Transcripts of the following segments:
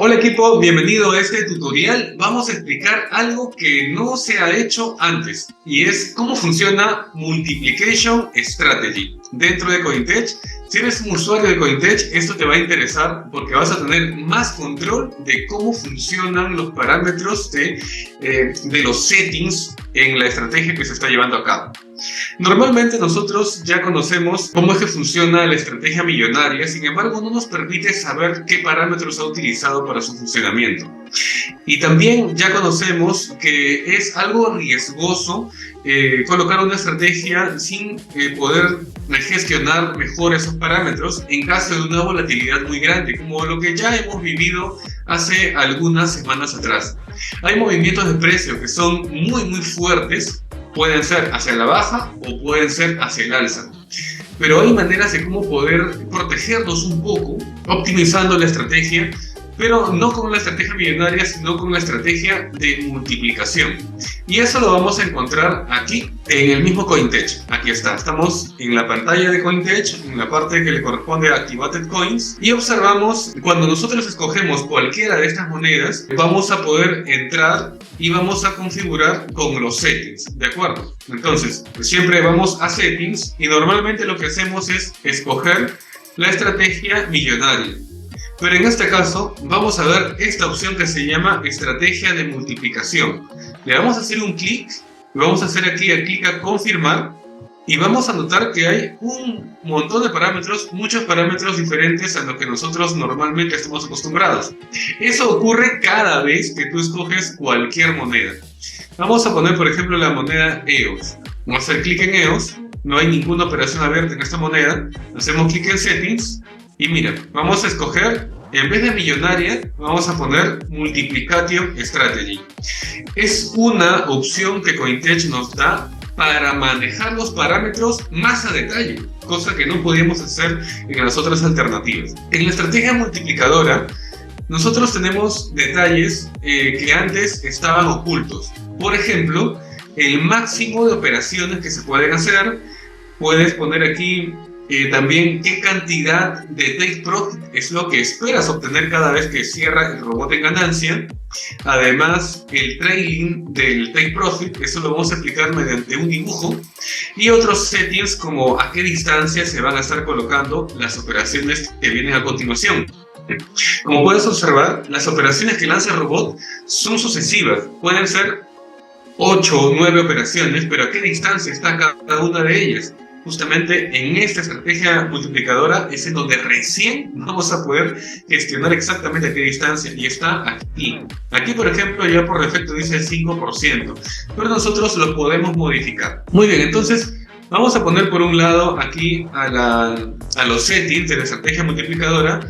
Hola equipo, bienvenido a este tutorial. Vamos a explicar algo que no se ha hecho antes y es cómo funciona Multiplication Strategy dentro de Cointech. Si eres un usuario de Cointech, esto te va a interesar porque vas a tener más control de cómo funcionan los parámetros de los settings en la estrategia que se está llevando a cabo. Normalmente nosotros ya conocemos cómo es que funciona la estrategia millonaria, sin embargo no nos permite saber qué parámetros ha utilizado para su funcionamiento. Y también ya conocemos que es algo riesgoso colocar una estrategia sin poder gestionar mejor esos parámetros en caso de una volatilidad muy grande, como lo que ya hemos vivido hace algunas semanas atrás. Hay movimientos de precio que son muy fuertes. Pueden ser hacia la baja o pueden ser hacia el alza. Pero hay maneras de cómo poder protegernos un poco, optimizando la estrategia, pero no con la estrategia millonaria, sino con la estrategia de multiplicación. Y eso lo vamos a encontrar aquí, en el mismo Cointech. Aquí está, estamos en la pantalla de Cointech, en la parte que le corresponde a Activated Coins, y observamos, cuando nosotros escogemos cualquiera de estas monedas, vamos a poder entrar y vamos a configurar con los settings, ¿de acuerdo? Entonces, siempre vamos a settings y normalmente lo que hacemos es escoger la estrategia millonaria. Pero en este caso vamos a ver esta opción que se llama estrategia de multiplicación. Le vamos a hacer un clic, vamos a hacer aquí el clic a confirmar y vamos a notar que hay un montón de parámetros, muchos parámetros diferentes a lo que nosotros normalmente estamos acostumbrados. Eso ocurre cada vez que tú escoges cualquier moneda. Vamos a poner por ejemplo la moneda EOS. Vamos a hacer clic en EOS, no hay ninguna operación abierta en esta moneda, hacemos clic en settings y mira, vamos a escoger, en vez de millonaria, vamos a poner Multiplication Strategy. Es una opción que Cointech nos da para manejar los parámetros más a detalle, cosa que no podíamos hacer en las otras alternativas. En la estrategia multiplicadora, nosotros tenemos detalles que antes estaban ocultos. Por ejemplo, el máximo de operaciones que se pueden hacer. Puedes poner aquí también qué cantidad de take profit es lo que esperas obtener cada vez que cierra el robot en ganancia. Además, el trailing del take profit, eso lo vamos a explicar mediante un dibujo. Y otros settings como a qué distancia se van a estar colocando las operaciones que vienen a continuación. Como puedes observar, las operaciones que lanza el robot son sucesivas. Pueden ser 8 o 9 operaciones, pero a qué distancia está cada una de ellas. Justamente en esta estrategia multiplicadora es en donde recién vamos a poder gestionar exactamente a qué distancia, y está aquí. Aquí, por ejemplo, ya por defecto dice el 5%, pero nosotros lo podemos modificar. Muy bien, entonces vamos a poner por un lado aquí a los settings de la estrategia multiplicadora.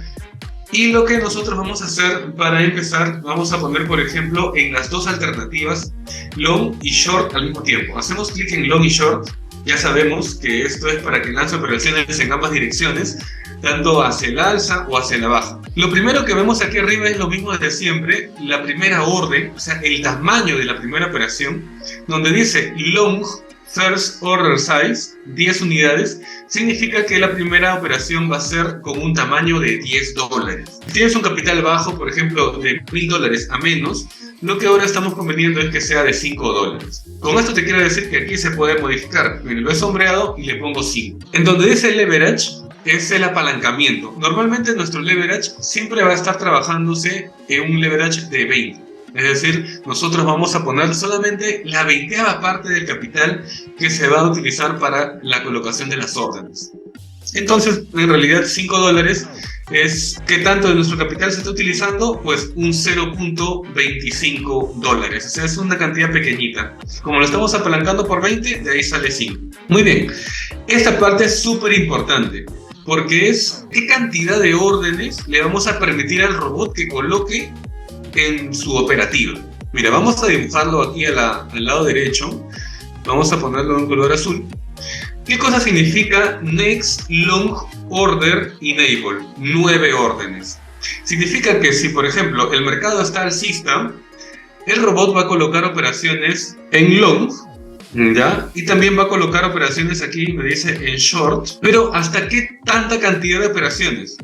Y lo que nosotros vamos a hacer para empezar, vamos a poner por ejemplo en las dos alternativas long y short al mismo tiempo. Hacemos clic en long y short. Ya sabemos que esto es para que lance operaciones en ambas direcciones, tanto hacia el alza o hacia la baja. Lo primero que vemos aquí arriba es lo mismo de siempre, la primera orden, o sea, el tamaño de la primera operación, donde dice long first order size, 10 unidades, significa que la primera operación va a ser con un tamaño de $10. Si tienes un capital bajo, por ejemplo, de $1000 a menos, lo que ahora estamos conveniendo es que sea de $5. Con esto te quiero decir que aquí se puede modificar. Lo he sombreado y le pongo 5. En donde dice leverage, es el apalancamiento. Normalmente nuestro leverage siempre va a estar trabajándose en un leverage de 20. Es decir, nosotros vamos a poner solamente la 20ª parte del capital que se va a utilizar para la colocación de las órdenes. Entonces, en realidad, $5 es ¿qué tanto de nuestro capital se está utilizando? Pues un $0.25. O sea, es una cantidad pequeñita. Como lo estamos apalancando por 20, de ahí sale 5. Muy bien. Esta parte es súper importante, porque es qué cantidad de órdenes le vamos a permitir al robot que coloque en su operativa. Mira, vamos a dibujarlo aquí al lado derecho. Vamos a ponerlo en color azul. ¿Qué cosa significa Next Long Order Enable? 9 órdenes. Significa que si, por ejemplo, el mercado está alcista, el robot va a colocar operaciones en long, ¿ya? Y también va a colocar operaciones aquí, me dice en short. Pero ¿hasta qué tanta cantidad de operaciones?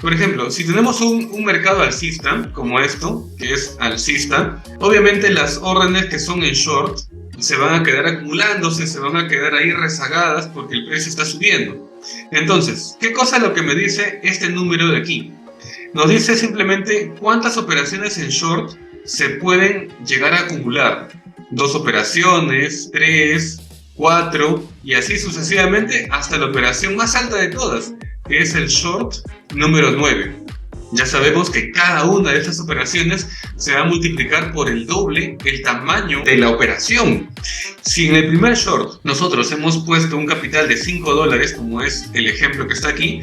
Por ejemplo, si tenemos un mercado alcista, como esto, que es alcista, obviamente las órdenes que son en short se van a quedar acumulándose, se van a quedar ahí rezagadas porque el precio está subiendo. Entonces, ¿qué cosa es lo que me dice este número de aquí? Nos dice simplemente cuántas operaciones en short se pueden llegar a acumular. 2 operaciones, 3, 4 y así sucesivamente hasta la operación más alta de todas, que es el short número 9. Ya sabemos que cada una de estas operaciones se va a multiplicar por el doble el tamaño de la operación. Si en el primer short nosotros hemos puesto un capital de $5, como es el ejemplo que está aquí,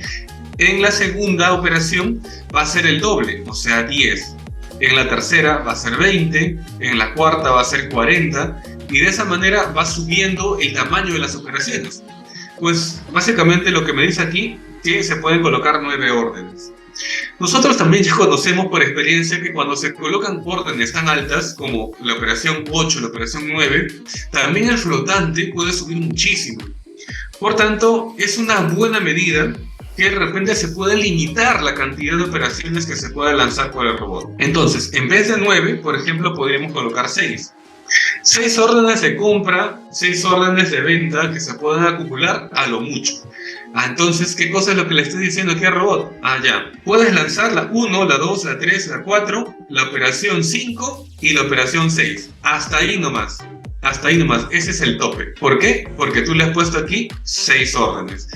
en la segunda operación va a ser el doble, o sea 10. En la tercera va a ser 20, en la cuarta va a ser 40, y de esa manera va subiendo el tamaño de las operaciones. Pues básicamente lo que me dice aquí, que se pueden colocar 9 órdenes. Nosotros también ya conocemos por experiencia que cuando se colocan órdenes tan altas como la operación 8, la operación 9, también el flotante puede subir muchísimo. Por tanto, es una buena medida que de repente se puede limitar la cantidad de operaciones que se pueda lanzar por el robot. Entonces, en vez de 9, por ejemplo, podríamos colocar 6. 6 órdenes de compra, 6 órdenes de venta que se pueden acumular a lo mucho. Entonces, ¿qué cosa es lo que le estoy diciendo aquí al robot? Ya. Puedes lanzar la 1, la 2, la 3, la 4, la operación 5 y la operación 6. Hasta ahí nomás. Hasta ahí nomás. Ese es el tope. ¿Por qué? Porque tú le has puesto aquí 6 órdenes.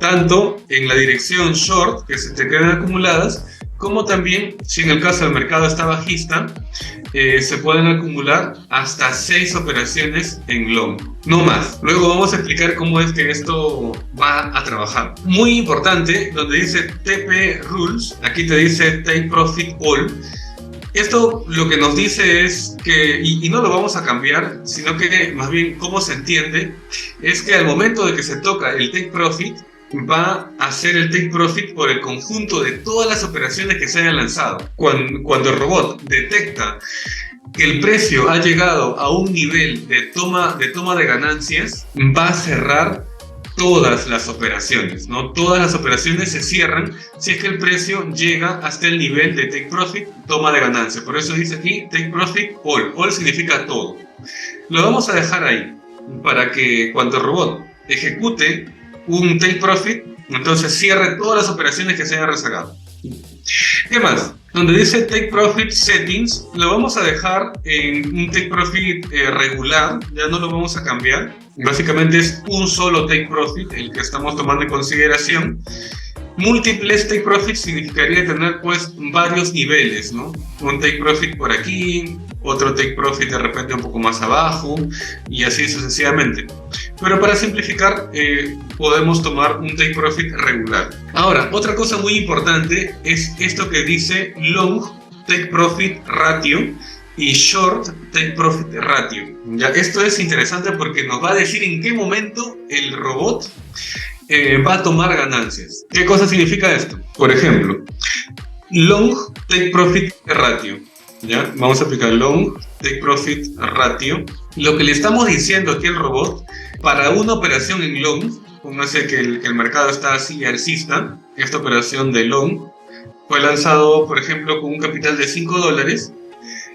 Tanto en la dirección short, que se te quedan acumuladas, como también, si en el caso del mercado está bajista, se pueden acumular hasta 6 operaciones en long, no más. Luego vamos a explicar cómo es que esto va a trabajar. Muy importante, donde dice TP Rules, aquí te dice Take Profit All. Esto lo que nos dice es que, y no lo vamos a cambiar, sino que más bien cómo se entiende, es que al momento de que se toca el Take Profit, va a hacer el take profit por el conjunto de todas las operaciones que se hayan lanzado. Cuando el robot detecta que el precio ha llegado a un nivel de toma de ganancias, va a cerrar todas las operaciones, ¿no? Todas las operaciones se cierran si es que el precio llega hasta el nivel de take profit, toma de ganancia. Por eso dice aquí take profit all. All significa todo. Lo vamos a dejar ahí para que cuando el robot ejecute un take profit, entonces cierre todas las operaciones que se hayan rezagado. ¿Qué más? Donde dice take profit settings, lo vamos a dejar en un take profit regular, ya no lo vamos a cambiar. Básicamente es un solo take profit el que estamos tomando en consideración. Múltiples take profit significaría tener pues varios niveles, ¿no? Un take profit por aquí, otro take profit de repente un poco más abajo y así sucesivamente. Pero para simplificar podemos tomar un take profit regular. Ahora, otra cosa muy importante es esto que dice long take profit ratio y short take profit ratio. Ya, esto es interesante porque nos va a decir en qué momento el robot va a tomar ganancias. ¿Qué cosa significa esto? Por ejemplo, long take profit ratio. ¿Ya? Vamos a aplicar long take profit ratio. Lo que le estamos diciendo aquí al robot, para una operación en long, póngase que el mercado está así alcista, esta operación de long fue lanzado, por ejemplo, con un capital de $5,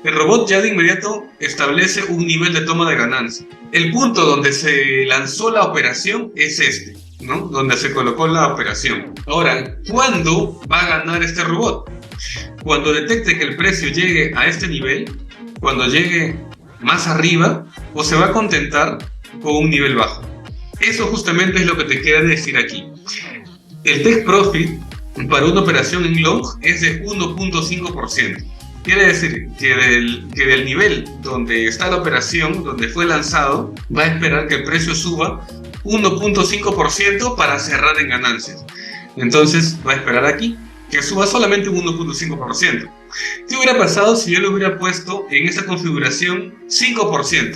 el robot ya de inmediato establece un nivel de toma de ganancia. El punto donde se lanzó la operación es este, ¿no? Donde se colocó la operación. Ahora, ¿cuándo va a ganar este robot? Cuando detecte que el precio llegue a este nivel, cuando llegue más arriba, o se va a contentar con un nivel bajo. Eso justamente es lo que te quiere decir aquí. El take profit para una operación en long es de 1.5%. Quiere decir que del nivel donde está la operación, donde fue lanzado, va a esperar que el precio suba 1.5% para cerrar en ganancias. Entonces va a esperar aquí que suba solamente un 1.5%. ¿Qué hubiera pasado si yo le hubiera puesto en esta configuración 5%?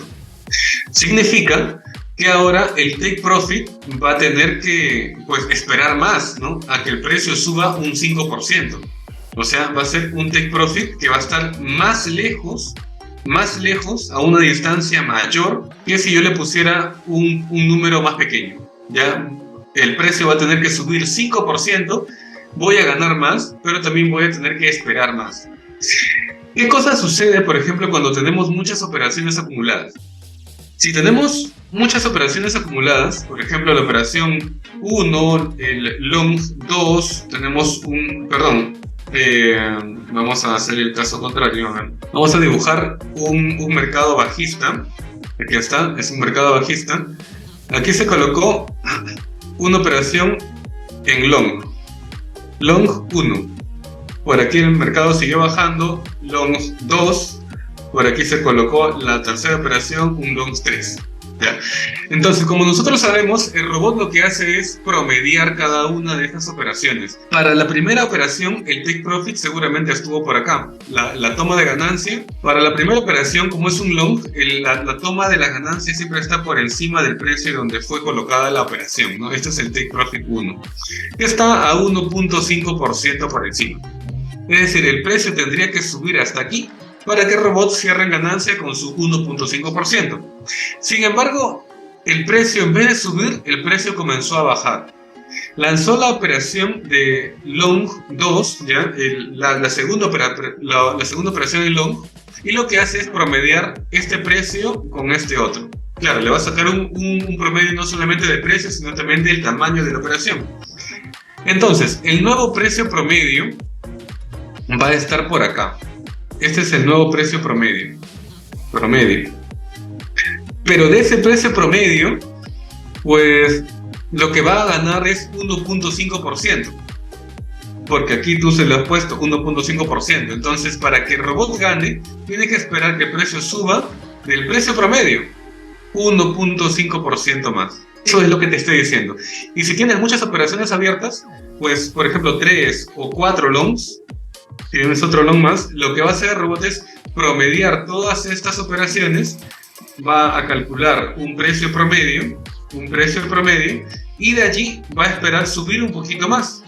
Significa que ahora el take profit va a tener que esperar más, ¿no? A que el precio suba un 5%. O sea, va a ser un take profit que va a estar más lejos, a una distancia mayor, que si yo le pusiera un número más pequeño. Ya el precio va a tener que subir 5% voy a ganar más, pero también voy a tener que esperar más. ¿Qué cosa sucede, por ejemplo, cuando tenemos muchas operaciones acumuladas? Si tenemos muchas operaciones acumuladas, por ejemplo, la operación 1, el long 2, tenemos vamos a hacer el caso contrario. Vamos a dibujar un mercado bajista. Aquí está, es un mercado bajista. Aquí se colocó una operación en long 1. Por aquí el mercado siguió bajando, long 2. Por aquí se colocó la tercera operación, un long 3. ¿Ya? Entonces, como nosotros sabemos, el robot lo que hace es promediar cada una de estas operaciones. Para la primera operación, el take profit seguramente estuvo por acá, la toma de ganancia. Para la primera operación, como es un long, la toma de la ganancia siempre está por encima del precio donde fue colocada la operación, ¿no? Este es el take profit 1, que está a 1.5% por encima. Es decir, el precio tendría que subir hasta aquí para que el robot cierre en ganancia con su 1.5%. Sin embargo, el precio, en vez de subir, el precio comenzó a bajar. Lanzó la operación de long 2, ¿ya? La segunda operación en long, y lo que hace es promediar este precio con este otro. Claro, le va a sacar un promedio no solamente de precio, sino también del tamaño de la operación. Entonces, el nuevo precio promedio va a estar por acá. Este es el nuevo precio promedio. Pero de ese precio promedio, pues lo que va a ganar es 1.5%. Porque aquí tú se lo has puesto 1.5%. Entonces, para que el robot gane, tiene que esperar que el precio suba del precio promedio 1.5% más. Eso es lo que te estoy diciendo. Y si tienes muchas operaciones abiertas, pues por ejemplo 3 o 4 longs, si tienes otro long más, lo que va a hacer el robot es promediar todas estas operaciones, va a calcular un precio promedio, y de allí va a esperar subir un poquito más.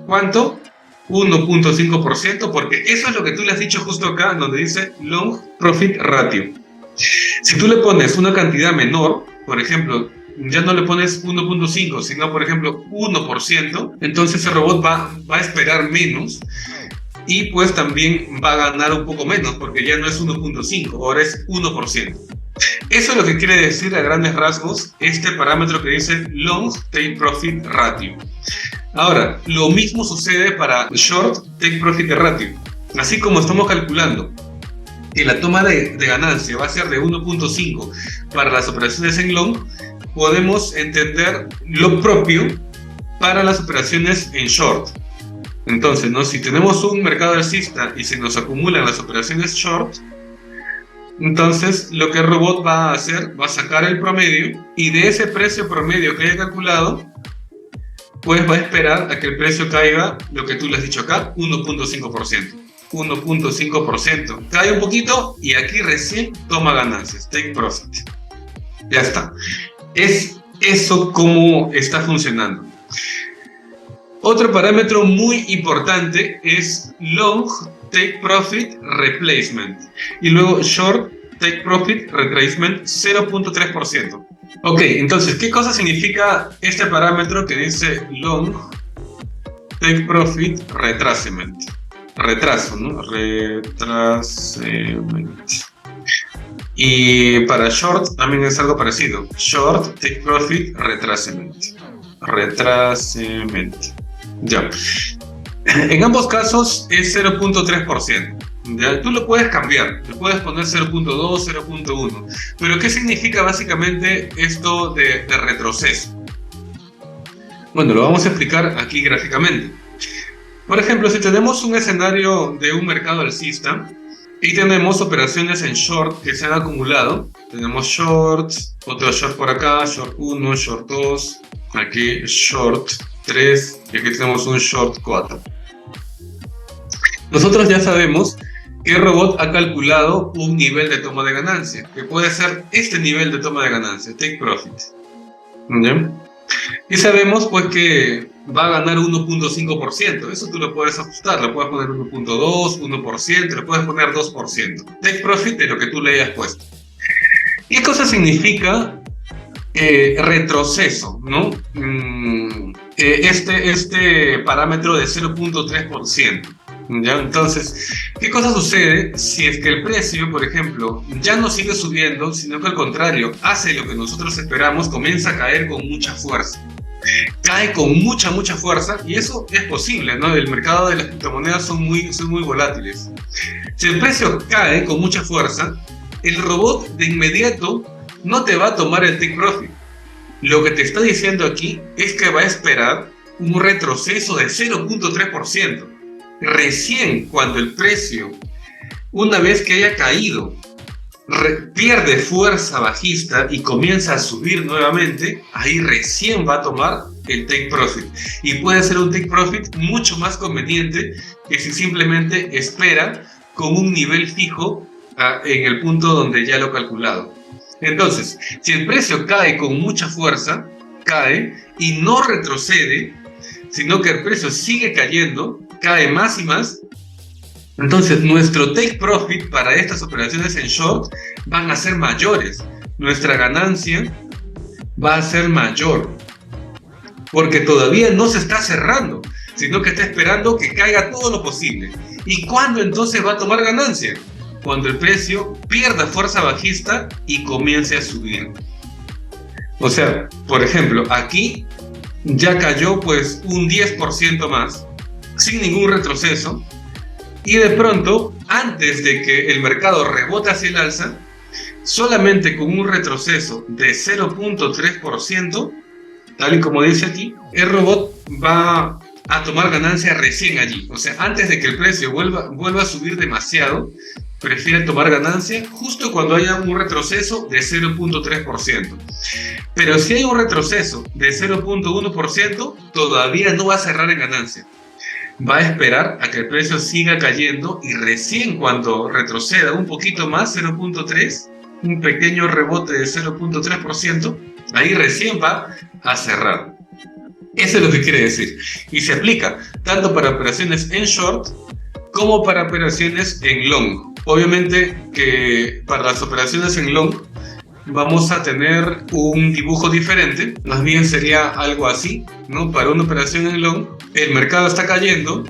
¿Cuánto? 1.5%, porque eso es lo que tú le has dicho justo acá, donde dice long profit ratio. Si tú le pones una cantidad menor, por ejemplo, ya no le pones 1.5, sino por ejemplo 1%, entonces el robot va a esperar menos. Y pues también va a ganar un poco menos, porque ya no es 1.5, ahora es 1%. Eso es lo que quiere decir a grandes rasgos este parámetro que dice long take profit ratio. Ahora, lo mismo sucede para short take profit ratio. Así como estamos calculando que la toma de ganancia va a ser de 1.5 para las operaciones en long, podemos entender lo propio para las operaciones en short. Entonces, ¿no? Si tenemos un mercado alcista y se nos acumulan las operaciones short, entonces lo que el robot va a hacer, va a sacar el promedio, y de ese precio promedio que haya calculado, pues va a esperar a que el precio caiga, lo que tú le has dicho acá, 1.5%. 1.5%. Cae un poquito y aquí recién toma ganancias, take profit. Ya está. Es eso como está funcionando. Otro parámetro muy importante es long take profit replacement y luego short take profit retracement 0.3%. Ok, entonces, ¿qué cosa significa este parámetro que dice long take profit retracement? Retraso, ¿no? Retracement. Y para short también es algo parecido. Short take profit retracement. Retracement. Ya. En ambos casos es 0.3%. ¿Ya? Tú lo puedes cambiar, le puedes poner 0.2, 0.1. Pero ¿qué significa básicamente esto de retroceso? Bueno, lo vamos a explicar aquí gráficamente. Por ejemplo, si tenemos un escenario de un mercado alcista y tenemos operaciones en short que se han acumulado, tenemos short, otro short por acá, short 1, short 2, aquí short 3 y aquí tenemos un short 4. Nosotros ya sabemos que el robot ha calculado un nivel de toma de ganancia, que puede ser este nivel de toma de ganancia, take profit. ¿Ya? Y sabemos pues que va a ganar 1.5%, eso tú lo puedes ajustar, le puedes poner 1.2, 1%, le puedes poner 2%. Take profit de lo que tú le hayas puesto. ¿Qué cosa significa retroceso, ¿no? este parámetro de 0.3%. ¿Ya? Entonces, ¿qué cosa sucede si es que el precio, por ejemplo, ya no sigue subiendo, sino que al contrario, hace lo que nosotros esperamos, comienza a caer con mucha fuerza? Cae con mucha fuerza, y eso es posible, ¿no? El mercado de las criptomonedas son muy volátiles. Si el precio cae con mucha fuerza, el robot de inmediato no te va a tomar el take profit. Lo que te está diciendo aquí es que va a esperar un retroceso de 0.3%. Recién cuando el precio, una vez que haya caído, pierde fuerza bajista y comienza a subir nuevamente, ahí recién va a tomar el take profit. Y puede ser un take profit mucho más conveniente que si simplemente espera con un nivel fijo en el punto donde ya lo ha calculado. Entonces, si el precio cae con mucha fuerza, cae y no retrocede, sino que el precio sigue cayendo, cae más y más, entonces nuestro take profit para estas operaciones en short van a ser mayores. Nuestra ganancia va a ser mayor, porque todavía no se está cerrando, sino que está esperando que caiga todo lo posible. ¿Y cuándo entonces va a tomar ganancia? Cuando el precio pierda fuerza bajista y comience a subir. O sea, por ejemplo, aquí ya cayó pues un 10% más, sin ningún retroceso, y de pronto, antes de que el mercado rebote hacia el alza, solamente con un retroceso de 0.3%, tal y como dice aquí, el robot va a tomar ganancia recién allí. O sea, antes de que el precio vuelva a subir demasiado, prefiere tomar ganancia justo cuando haya un retroceso de 0.3%. Pero si hay un retroceso de 0.1%, todavía no va a cerrar en ganancia. Va a esperar a que el precio siga cayendo y recién cuando retroceda un poquito más, 0.3%, un pequeño rebote de 0.3%, ahí recién va a cerrar. Eso es lo que quiere decir. Y se aplica tanto para operaciones en short como para operaciones en long. Obviamente que para las operaciones en long vamos a tener un dibujo diferente, más bien sería algo así, ¿no? Para una operación en long, el mercado está cayendo,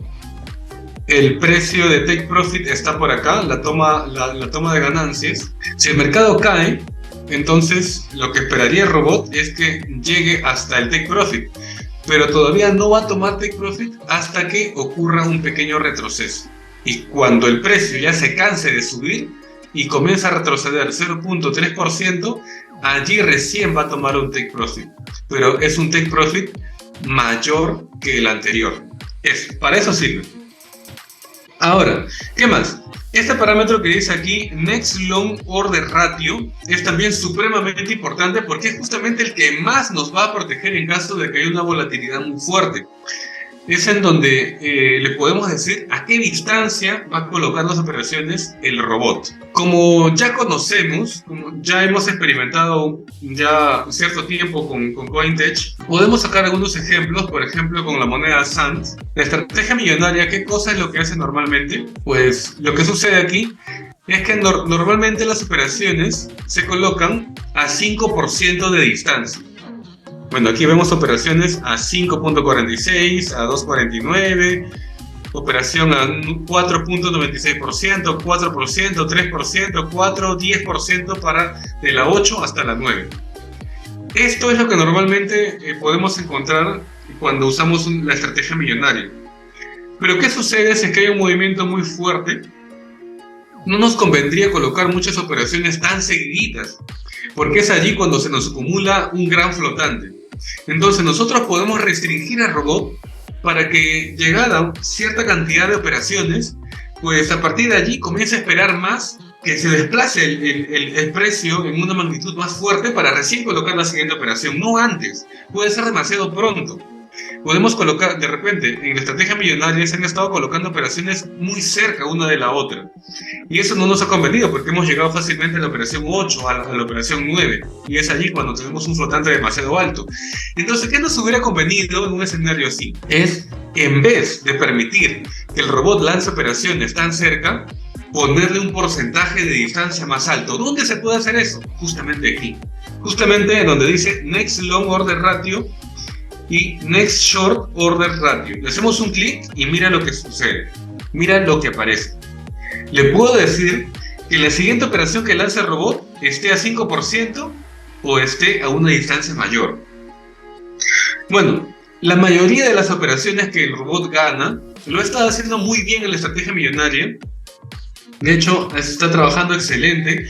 el precio de take profit está por acá, la toma de ganancias. Si el mercado cae, entonces lo que esperaría el robot es que llegue hasta el take profit, pero todavía no va a tomar take profit hasta que ocurra un pequeño retroceso. Y cuando el precio ya se canse de subir y comienza a retroceder 0.3%, allí recién va a tomar un take profit. Pero es un take profit mayor que el anterior. Para eso sirve. Ahora, ¿qué más? Este parámetro que dice aquí, Next Long Order Ratio, es también supremamente importante porque es justamente el que más nos va a proteger en caso de que haya una volatilidad muy fuerte. Es en donde le podemos decir a qué distancia va a colocar las operaciones el robot. Como ya conocemos, como ya hemos experimentado ya cierto tiempo con CoinTech, podemos sacar algunos ejemplos, por ejemplo con la moneda SAND. La estrategia millonaria, ¿qué cosa es lo que hace normalmente? Pues lo que sucede aquí es que normalmente las operaciones se colocan a 5% de distancia. Bueno, aquí vemos operaciones a 5.46, a 2.49, operación a 4.96%, 4%, 3%, 4%, 10% para de la 8 hasta la 9. Esto es lo que normalmente podemos encontrar cuando usamos la estrategia millonaria. Pero ¿qué sucede si es que hay un movimiento muy fuerte? No nos convendría colocar muchas operaciones tan seguiditas, porque es allí cuando se nos acumula un gran flotante. Entonces nosotros podemos restringir al robot para que, llegada cierta cantidad de operaciones, pues a partir de allí comience a esperar más, que se desplace el precio en una magnitud más fuerte para recién colocar la siguiente operación, no antes. Puede ser demasiado pronto. Podemos colocar, de repente, en la estrategia millonaria se han estado colocando operaciones muy cerca una de la otra. Y eso no nos ha convenido porque hemos llegado fácilmente a la operación 8, a la operación 9. Y es allí cuando tenemos un flotante demasiado alto. Entonces, ¿qué nos hubiera convenido en un escenario así? Es, en vez de permitir que el robot lance operaciones tan cerca, ponerle un porcentaje de distancia más alto. ¿Dónde se puede hacer eso? Justamente aquí. Justamente en donde dice Next Long Order Ratio. y Next Short Order Ratio. Le hacemos un clic y mira lo que sucede. Mira lo que aparece. Le puedo decir que la siguiente operación que lance el robot esté a 5% o esté a una distancia mayor. Bueno, la mayoría de las operaciones que el robot gana lo está haciendo muy bien en la estrategia millonaria. De hecho, está trabajando excelente.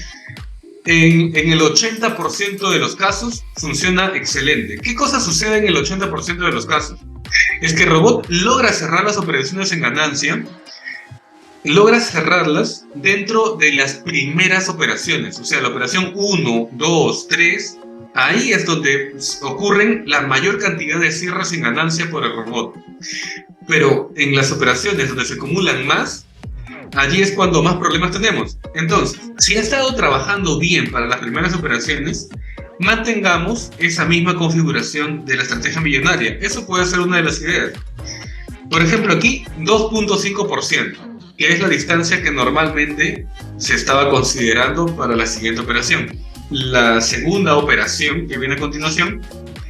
En el 80% de los casos funciona excelente. ¿Qué cosa sucede en el 80% de los casos? Es que el robot logra cerrar las operaciones en ganancia, logra cerrarlas dentro de las primeras operaciones. O sea, la operación 1, 2, 3, ahí es donde ocurren la mayor cantidad de cierres en ganancia por el robot. Pero en las operaciones donde se acumulan más, allí es cuando más problemas tenemos. Entonces, si ha estado trabajando bien para las primeras operaciones, mantengamos esa misma configuración de la estrategia millonaria. Eso puede ser una de las ideas. Por ejemplo, aquí 2.5%, que es la distancia que normalmente se estaba considerando para la siguiente operación. La segunda operación que viene a continuación,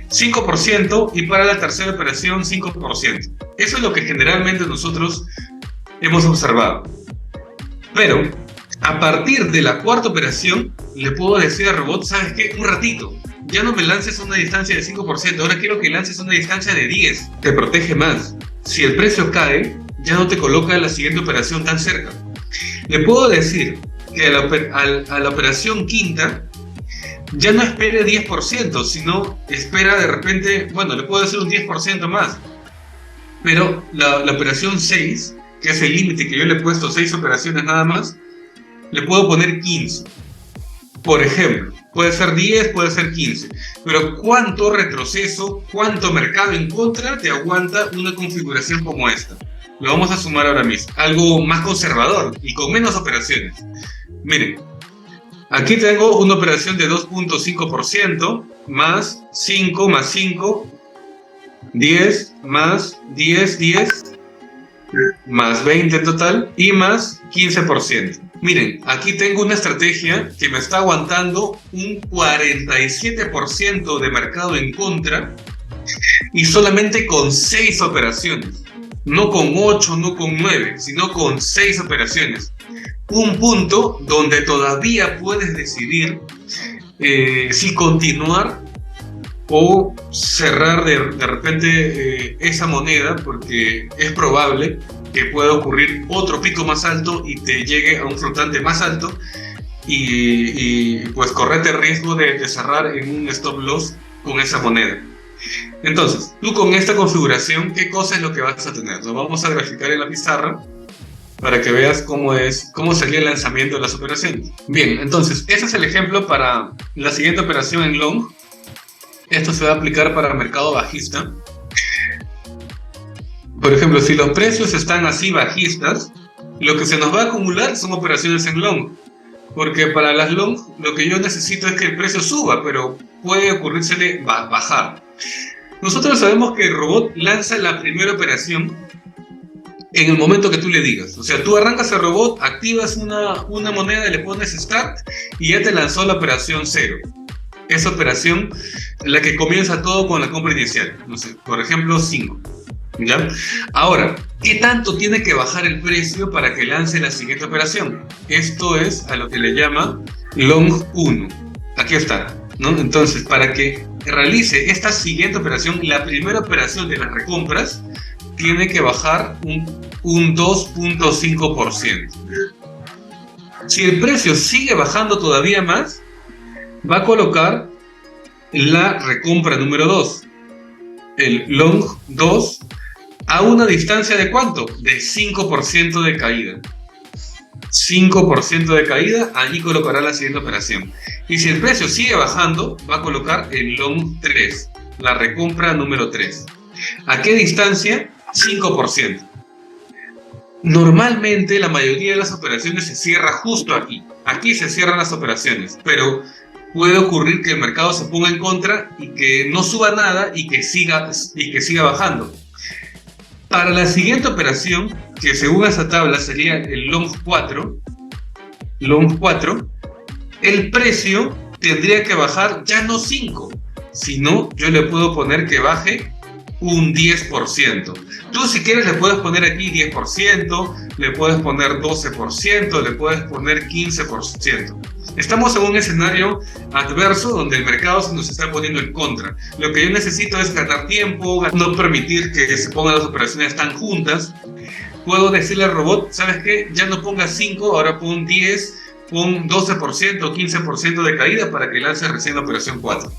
5%, y para la tercera operación 5%. Eso es lo que generalmente nosotros hemos observado. Pero a partir de la cuarta operación le puedo decir al robot, ¿sabes qué? Un ratito, ya no me lances a una distancia de 5%, ahora quiero que lances a una distancia de 10. Te protege más. Si el precio cae, ya no te coloca la siguiente operación tan cerca. Le puedo decir que a la operación quinta ya no espere 10%, sino espera de repente, bueno, le puedo hacer un 10% más. Pero la operación 6, que es el límite que yo le he puesto, 6 operaciones nada más, le puedo poner 15. Por ejemplo, puede ser 10, puede ser 15. Pero ¿cuánto retroceso, cuánto mercado en contra te aguanta una configuración como esta? Lo vamos a sumar ahora mismo. Algo más conservador y con menos operaciones. Miren, aquí tengo una operación de 2.5%, más 5, más 5, 10, más 10, 10, más 20 en total, y más 15%. Miren, aquí tengo una estrategia que me está aguantando un 47% de mercado en contra, y solamente con 6 operaciones. No con 8, no con 9, sino con 6 operaciones. Un punto donde todavía puedes decidir si continuar o cerrar de repente esa moneda, porque es probable que pueda ocurrir otro pico más alto y te llegue a un flotante más alto y pues correte el riesgo de cerrar en un stop loss con esa moneda. Entonces, tú con esta configuración, ¿qué cosa es lo que vas a tener? Lo vamos a graficar en la pizarra para que veas cómo sería el lanzamiento de las operaciones. Bien, entonces, ese es el ejemplo para la siguiente operación en long. Esto se va a aplicar para mercado bajista. Por ejemplo, si los precios están así bajistas, lo que se nos va a acumular son operaciones en long. Porque para las long, lo que yo necesito es que el precio suba, pero puede ocurrírsele bajar. Nosotros sabemos que el robot lanza la primera operación en el momento que tú le digas. O sea, tú arrancas el robot, activas una moneda, le pones start y ya te lanzó la operación 0. Esa operación, la que comienza todo con la compra inicial. No sé, por ejemplo, 5. ¿Ya? Ahora, ¿qué tanto tiene que bajar el precio para que lance la siguiente operación? Esto es a lo que le llama long 1. Aquí está, ¿no? Entonces, para que realice esta siguiente operación, la primera operación de las recompras tiene que bajar un 2.5%. Si el precio sigue bajando todavía más, va a colocar la recompra número 2, el long 2, a una distancia de ¿cuánto? De 5% de caída. 5% de caída, allí colocará la siguiente operación. Y si el precio sigue bajando, va a colocar el long 3, la recompra número 3. ¿A qué distancia? 5%. Normalmente la mayoría de las operaciones se cierra justo aquí. Aquí se cierran las operaciones, pero puede ocurrir que el mercado se ponga en contra y que no suba nada y que siga bajando. Para la siguiente operación, que según esa tabla sería el long 4, el precio tendría que bajar ya no 5, sino yo le puedo poner que baje un 10%. Tú si quieres le puedes poner aquí 10%, le puedes poner 12%, le puedes poner 15%. Estamos en un escenario adverso donde el mercado se nos está poniendo en contra. Lo que yo necesito es ganar tiempo, no permitir que se pongan las operaciones tan juntas. Puedo decirle al robot, ¿sabes qué? Ya no pongas 5, ahora pon 10, pon 12%, 15% de caída para que lance recién la operación 4.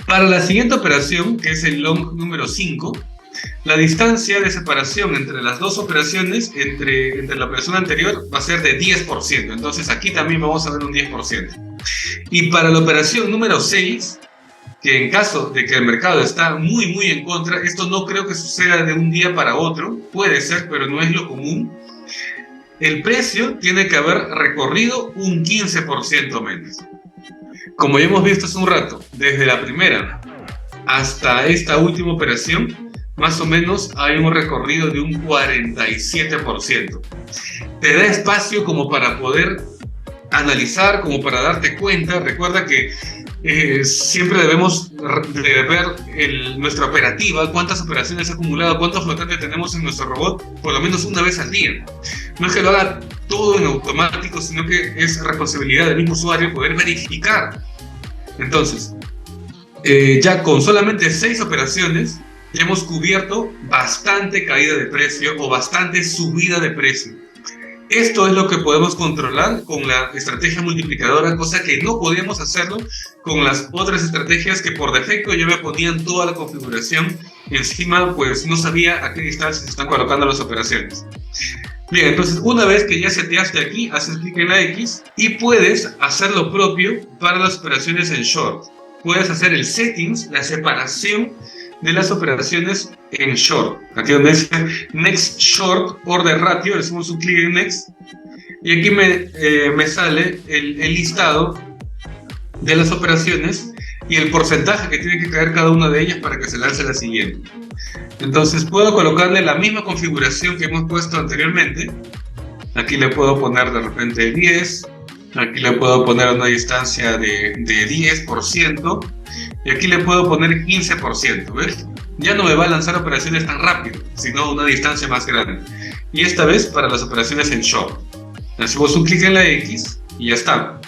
Para la siguiente operación, que es el long número 5, la distancia de separación entre las dos operaciones, entre la operación anterior, va a ser de 10%. Entonces aquí también vamos a ver un 10%. Y para la operación número 6, que en caso de que el mercado está muy, muy en contra, esto no creo que suceda de un día para otro, puede ser, pero no es lo común, el precio tiene que haber recorrido un 15% menos. Como ya hemos visto hace un rato, desde la primera hasta esta última operación, más o menos hay un recorrido de un 47%. Te da espacio como para poder analizar, como para darte cuenta. Recuerda que siempre debemos de ver nuestra operativa, cuántas operaciones ha acumulado, cuántos flotantes tenemos en nuestro robot, por lo menos una vez al día. No es que lo haga todo en automático, sino que es responsabilidad del mismo usuario poder verificar. Entonces, ya con solamente 6 operaciones, ya hemos cubierto bastante caída de precio o bastante subida de precio. Esto es lo que podemos controlar con la estrategia multiplicadora, cosa que no podíamos hacerlo con las otras estrategias que por defecto ya me ponían toda la configuración y encima pues no sabía a qué distancia se están colocando las operaciones. Bien, entonces una vez que ya seteaste aquí, haces clic en la X y puedes hacer lo propio para las operaciones en short. Puedes hacer el settings, la separación de las operaciones en short. Aquí donde dice Next Short Order Ratio, le hacemos un clic en Next y aquí me sale el listado de las operaciones y el porcentaje que tiene que caer cada una de ellas para que se lance la siguiente. Entonces puedo colocarle la misma configuración que hemos puesto anteriormente. Aquí le puedo poner de repente 10, aquí le puedo poner una distancia de 10%, y aquí le puedo poner 15%, ¿ves? Ya no me va a lanzar operaciones tan rápido, sino una distancia más grande. Y esta vez para las operaciones en short. Hacemos un clic en la X y ya está.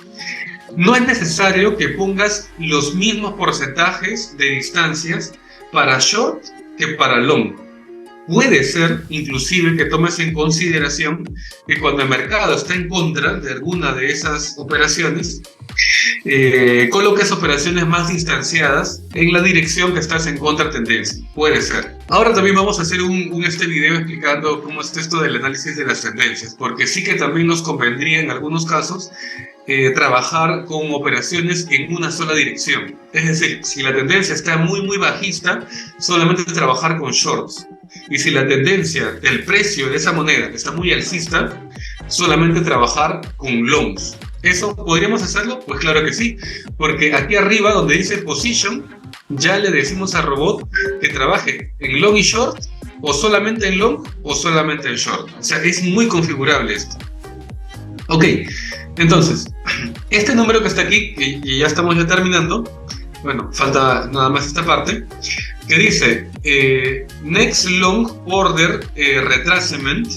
No es necesario que pongas los mismos porcentajes de distancias para short que para long. Puede ser, inclusive, que tomes en consideración que cuando el mercado está en contra de alguna de esas operaciones, coloques operaciones más distanciadas en la dirección que estás en contra tendencia. Puede ser. Ahora también vamos a hacer un video explicando cómo es esto del análisis de las tendencias, porque sí que también nos convendría en algunos casos trabajar con operaciones en una sola dirección. Es decir, si la tendencia está muy muy bajista, solamente trabajar con shorts. Y si la tendencia del precio de esa moneda está muy alcista, solamente trabajar con longs. ¿Eso podríamos hacerlo? Pues claro que sí, porque aquí arriba donde dice Position, ya le decimos al robot que trabaje en long y short, o solamente en long o solamente en short. O sea, es muy configurable esto. Ok, entonces, este número que está aquí, y ya estamos ya terminando, bueno, falta nada más esta parte, que dice Next Long Order Retracement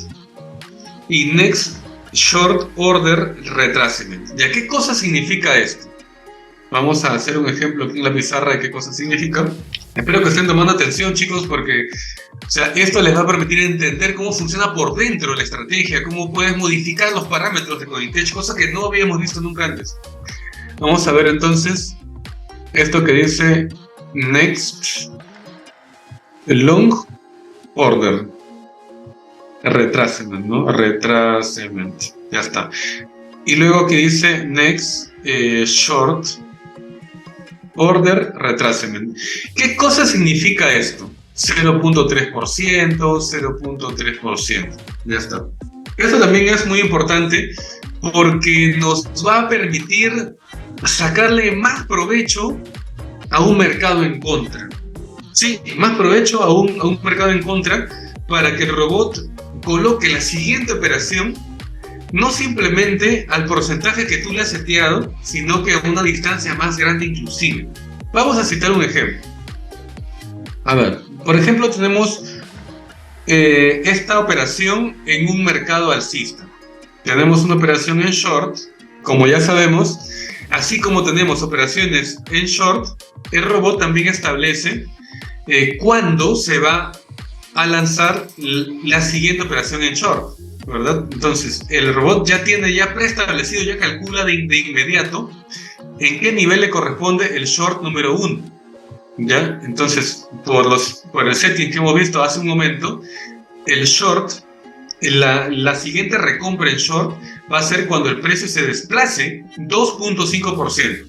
y Next Short Order Retracement. ¿Ya qué cosa significa esto? Vamos a hacer un ejemplo aquí en la pizarra de qué cosa significa. Espero que estén tomando atención, chicos, porque esto les va a permitir entender cómo funciona por dentro la estrategia, cómo puedes modificar los parámetros de CoinTech, cosa que no habíamos visto nunca antes. Vamos a ver entonces esto que dice Next Long Order Retracement, ¿no? Retracement, ya está. Y luego que dice Next Short Order Retracement. ¿Qué cosa significa esto? 0.3%, 0.3%. Ya está. Esto también es muy importante porque nos va a permitir sacarle más provecho a un mercado en contra. Sí, más provecho a un mercado en contra para que el robot coloque la siguiente operación no simplemente al porcentaje que tú le has seteado, sino que a una distancia más grande inclusive. Vamos a citar un ejemplo. A ver, por ejemplo, tenemos esta operación en un mercado alcista. Tenemos una operación en short, como ya sabemos, así como tenemos operaciones en short, el robot también establece cuándo se va a lanzar la siguiente operación en short, ¿verdad? Entonces, el robot ya tiene preestablecido, ya calcula de inmediato en qué nivel le corresponde el short número 1. ¿Ya? Entonces, por el setting que hemos visto hace un momento, el short, la siguiente recompra en short va a ser cuando el precio se desplace 2.5%.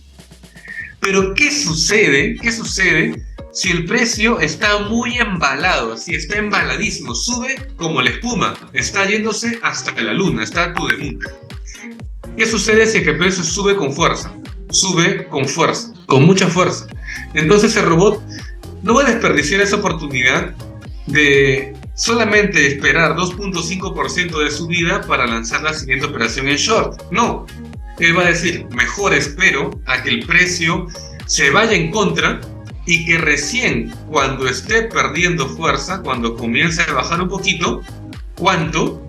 Pero ¿qué sucede? ¿Qué sucede si el precio está muy embalado? Si está embaladísimo, sube como la espuma, está yéndose hasta la luna, está to the moon. ¿Qué sucede si el precio sube con fuerza? Sube con fuerza, con mucha fuerza. Entonces el robot no va a desperdiciar esa oportunidad de solamente esperar 2.5% de subida para lanzar la siguiente operación en short. No, él va a decir, mejor espero a que el precio se vaya en contra y que recién cuando esté perdiendo fuerza, cuando comience a bajar un poquito, ¿cuánto?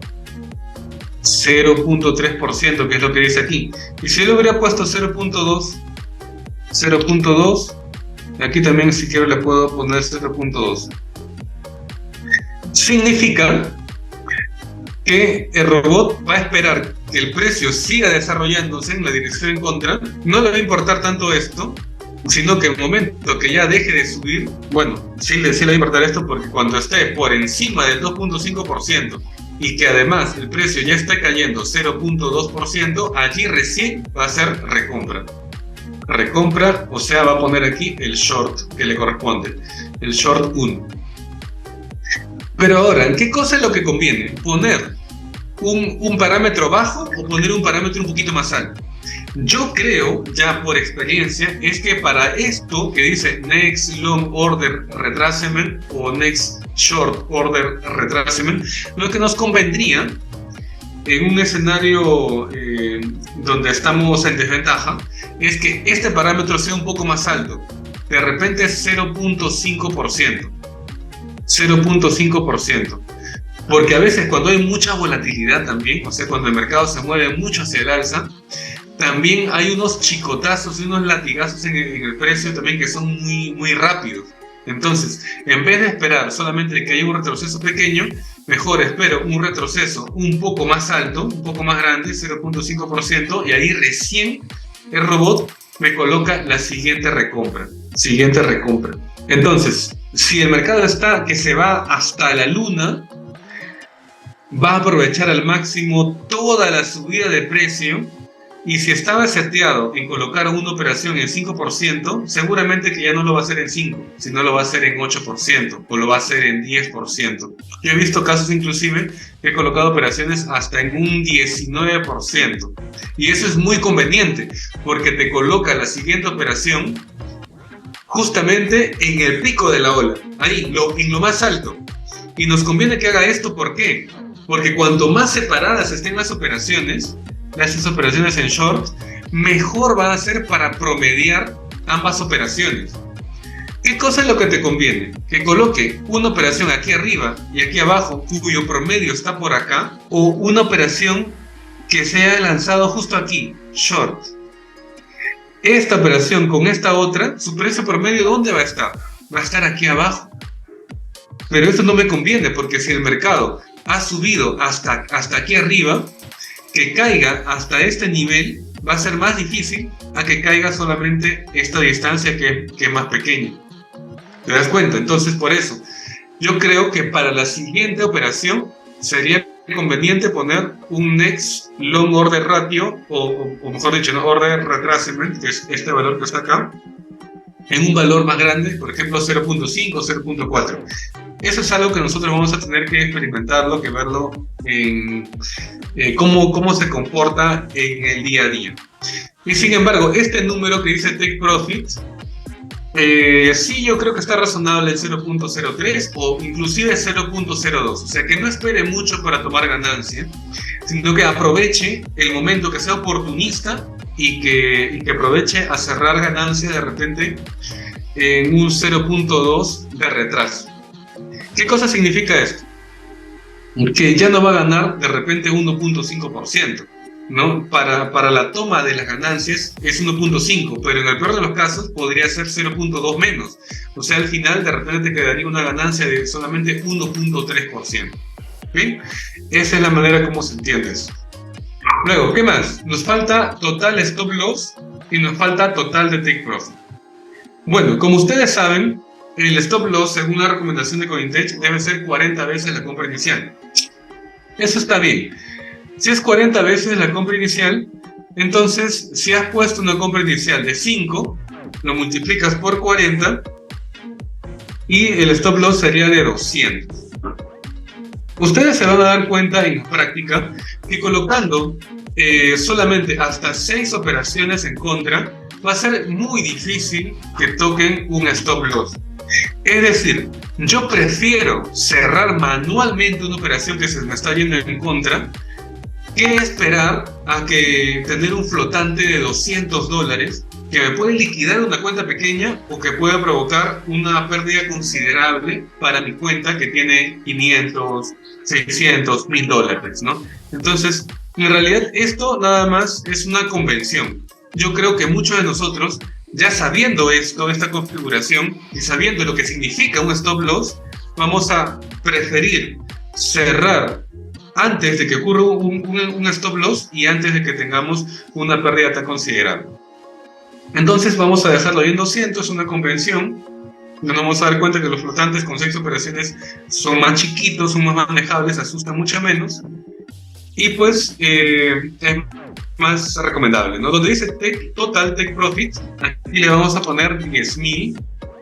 0.3%, que es lo que dice aquí. Y si yo le hubiera puesto 0.2, aquí también si quiero le puedo poner 0.2. Significa que el robot va a esperar que el precio siga desarrollándose en la dirección en contra, no le va a importar tanto esto, sino que en el momento que ya deje de subir, bueno, sí le va a importar esto porque cuando esté por encima del 2.5% y que además el precio ya está cayendo 0.2%, allí recién va a ser recompra. Recompra, o sea, va a poner aquí el short que le corresponde, el short 1. Pero ahora, ¿qué cosa es lo que conviene? ¿Poner un parámetro bajo o poner un parámetro un poquito más alto? Yo creo, ya por experiencia, es que para esto que dice Next Long Order Retracement o Next Short Order Retracement, lo que nos convendría en un escenario donde estamos en desventaja es que este parámetro sea un poco más alto. De repente es 0.5%. 0.5%. Porque a veces cuando hay mucha volatilidad también, o sea, cuando el mercado se mueve mucho hacia el alza, también hay unos chicotazos y unos latigazos en el precio también que son muy, muy rápidos. Entonces, en vez de esperar solamente que haya un retroceso pequeño, mejor espero un retroceso un poco más alto, un poco más grande, 0.5%, y ahí recién el robot me coloca la siguiente recompra. Entonces, si el mercado está que se va hasta la luna, va a aprovechar al máximo toda la subida de precio. Y si estaba seteado en colocar una operación en 5%, seguramente que ya no lo va a hacer en 5%, sino lo va a hacer en 8% o lo va a hacer en 10%. Yo he visto casos inclusive que he colocado operaciones hasta en un 19%. Y eso es muy conveniente porque te coloca la siguiente operación justamente en el pico de la ola, ahí, en lo más alto. Y nos conviene que haga esto, ¿por qué? Porque cuanto más separadas estén las operaciones en short, mejor va a ser para promediar ambas operaciones. ¿Qué cosa es lo que te conviene? Que coloque una operación aquí arriba y aquí abajo, cuyo promedio está por acá, o una operación que se haya lanzado justo aquí, short. Esta operación con esta otra, su precio promedio, ¿dónde va a estar? Va a estar aquí abajo. Pero esto no me conviene, porque si el mercado ha subido hasta aquí arriba, que caiga hasta este nivel va a ser más difícil a que caiga solamente esta distancia que es más pequeña. ¿Te das cuenta? Entonces, por eso, yo creo que para la siguiente operación sería conveniente poner un Next Long Order Ratio, o mejor dicho, no, Order Retracement, que es este valor que está acá, en un valor más grande, por ejemplo 0.5 o 0.4. Eso es algo que nosotros vamos a tener que experimentarlo, que verlo en cómo se comporta en el día a día. Y sin embargo, este número que dice Take Profit, sí, yo creo que está razonable en 0.03 o inclusive 0.02. O sea, que no espere mucho para tomar ganancia, sino que aproveche el momento, que sea oportunista y que aproveche a cerrar ganancia de repente en un 0.2 de retraso. ¿Qué cosa significa esto? Que ya no va a ganar de repente 1.5%, ¿no? Para la toma de las ganancias es 1.5, pero en el peor de los casos podría ser 0.2 menos. O sea, al final de repente te quedaría una ganancia de solamente 1.3%. ¿Bien? Esa es la manera como se entiende eso. Luego, ¿qué más? Nos falta total stop loss y nos falta total de take profit. Bueno, como ustedes saben, el stop loss, según la recomendación de Cointech, debe ser 40 veces la compra inicial. Eso está bien. Si es 40 veces la compra inicial, entonces si has puesto una compra inicial de 5, lo multiplicas por 40 y el stop loss sería de 200. Ustedes se van a dar cuenta en la práctica que colocando solamente hasta 6 operaciones en contra, va a ser muy difícil que toquen un stop loss. Es decir, yo prefiero cerrar manualmente una operación que se me está yendo en contra que esperar a que tener un flotante de $200 que me puede liquidar una cuenta pequeña o que pueda provocar una pérdida considerable para mi cuenta que tiene 500, 600, $1000, ¿no? Entonces, en realidad esto nada más es una convención. Yo creo que muchos de nosotros, ya sabiendo esto, esta configuración y sabiendo lo que significa un stop loss, vamos a preferir cerrar antes de que ocurra un stop loss y antes de que tengamos una pérdida tan considerable. Entonces vamos a dejarlo ahí en 200, es una convención. Nos vamos a dar cuenta que los flotantes con 6 operaciones son más chiquitos, son más manejables, asustan mucho menos. Y pues es más recomendable, ¿no? Donde dice total take profit, aquí le vamos a poner 10.000.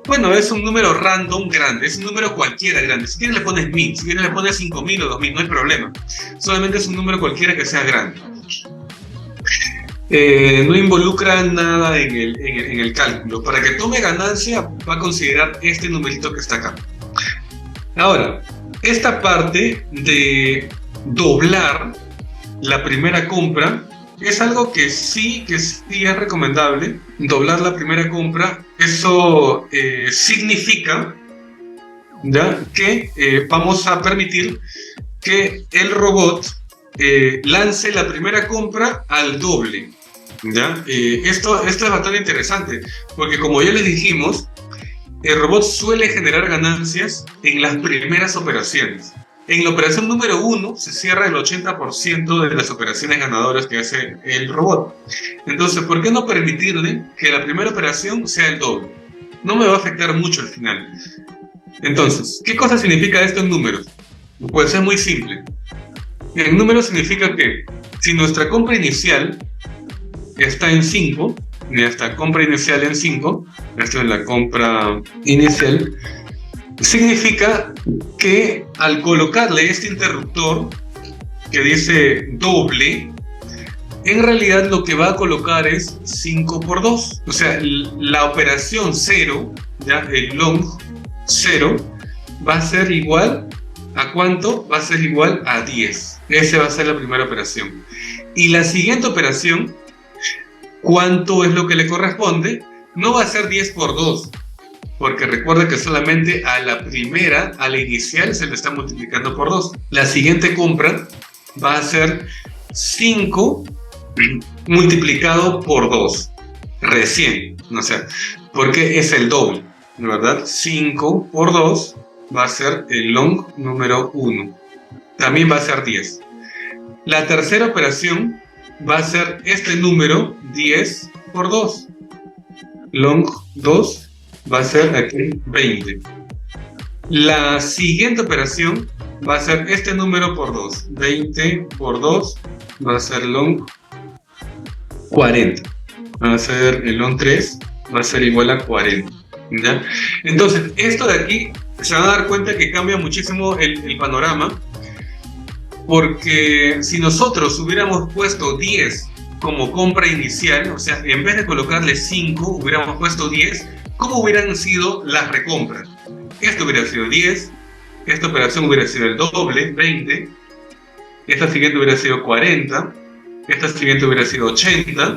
Bueno, es un número random grande, es un número cualquiera grande. Si quieres le pones 1000, si quieres le pones 5000 o 2000, no hay problema. Solamente es un número cualquiera que sea grande. No involucra nada en el cálculo. Para que tome ganancia va a considerar este numerito que está acá. Ahora, esta parte de doblar la primera compra es algo que sí es recomendable. Doblar la primera compra, eso significa, ¿ya?, que vamos a permitir que el robot lance la primera compra al doble, ¿ya? Esto es bastante interesante, porque como ya les dijimos, el robot suele generar ganancias en las primeras operaciones. En la operación número 1 se cierra el 80% de las operaciones ganadoras que hace el robot. Entonces, ¿por qué no permitirle que la primera operación sea el doble? No me va a afectar mucho al final. Entonces, ¿qué cosa significa esto en números? Pues es muy simple. En números significa que si nuestra compra inicial está en 5, y esta compra inicial en 5, esto es la compra inicial, significa que al colocarle este interruptor que dice doble, en realidad lo que va a colocar es 5 por 2. O sea, la operación 0, ya el long 0, va a ser igual a ¿cuánto? Va a ser igual a 10. Esa va a ser la primera operación. Y la siguiente operación, ¿cuánto es lo que le corresponde? No va a ser 10 por 2. Porque recuerda que solamente a la primera, a la inicial, se le está multiplicando por 2. La siguiente compra va a ser 5 multiplicado por 2. Recién, o sea, porque es el doble, ¿verdad? 5 por 2 va a ser el long número 1. También va a ser 10. La tercera operación va a ser este número 10 por 2. Long 2 va a ser aquí 20. La siguiente operación va a ser este número por 2. 20 por 2 va a ser long 40. Va a ser el long 3, va a ser igual a 40. ¿Ya? Entonces, esto de aquí se van a dar cuenta que cambia muchísimo el panorama, porque si nosotros hubiéramos puesto 10 como compra inicial, o sea, en vez de colocarle 5, hubiéramos puesto 10, ¿cómo hubieran sido las recompras? Esto hubiera sido 10, esta operación hubiera sido el doble, 20, esta siguiente hubiera sido 40, esta siguiente hubiera sido 80,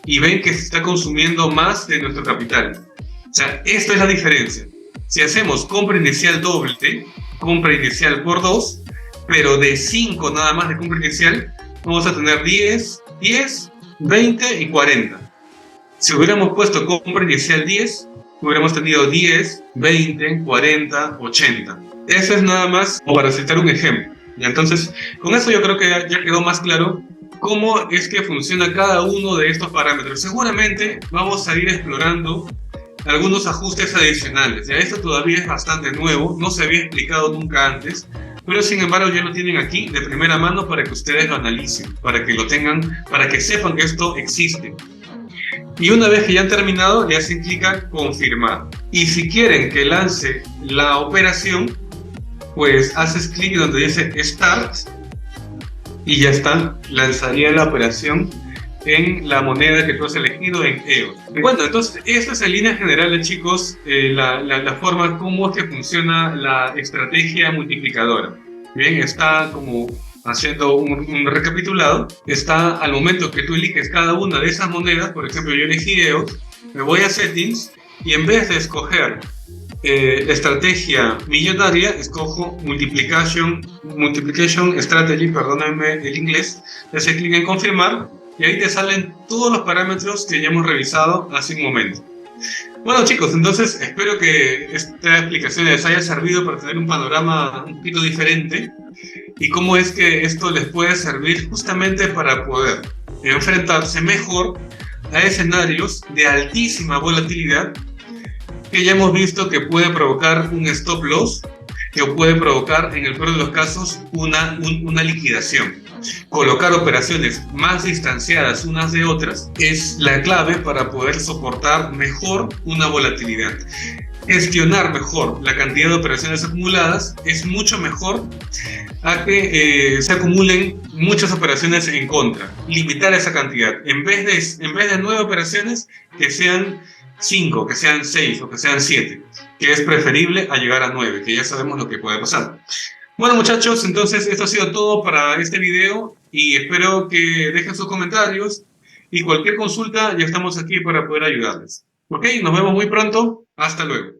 y ven que se está consumiendo más de nuestro capital. O sea, esto es la diferencia. Si hacemos compra inicial doble, compra inicial por 2, pero de 5 nada más de compra inicial, vamos a tener 10, 10, 20 y 40. Si hubiéramos puesto compra inicial 10, hubiéramos tenido 10, 20, 40, 80. Eso es nada más para citar un ejemplo. Y entonces, con eso yo creo que ya quedó más claro cómo es que funciona cada uno de estos parámetros. Seguramente vamos a ir explorando algunos ajustes adicionales. Ya esto todavía es bastante nuevo, no se había explicado nunca antes, pero sin embargo ya lo tienen aquí de primera mano para que ustedes lo analicen, para que lo tengan, para que sepan que esto existe. Y una vez que ya han terminado, le hacen clic a confirmar. Y si quieren que lance la operación, pues haces clic donde dice Start y ya está, lanzaría la operación en la moneda que tú has elegido en EOS. Bueno, entonces, esta es en líneas generales, chicos, la forma como es que funciona la estrategia multiplicadora. Bien, está como haciendo un recapitulado. Está al momento que tú eliges cada una de esas monedas, por ejemplo, yo elegí EOS, me voy a Settings y en vez de escoger la estrategia millonaria, escojo Multiplication Strategy, perdónenme el inglés, le hace clic en confirmar y ahí te salen todos los parámetros que ya hemos revisado hace un momento. Bueno chicos, entonces espero que esta explicación les haya servido para tener un panorama un poquito diferente y cómo es que esto les puede servir justamente para poder enfrentarse mejor a escenarios de altísima volatilidad que ya hemos visto que puede provocar un stop loss, que puede provocar, en el peor de los casos, una liquidación. Colocar operaciones más distanciadas unas de otras es la clave para poder soportar mejor una volatilidad. Gestionar mejor la cantidad de operaciones acumuladas es mucho mejor a que se acumulen muchas operaciones en contra. Limitar esa cantidad. En vez de 9 operaciones, que sean 5, que sean 6 o que sean 7, que es preferible a llegar a 9, que ya sabemos lo que puede pasar. Bueno muchachos, entonces esto ha sido todo para este video y espero que dejen sus comentarios y cualquier consulta ya estamos aquí para poder ayudarles. Ok, nos vemos muy pronto, hasta luego.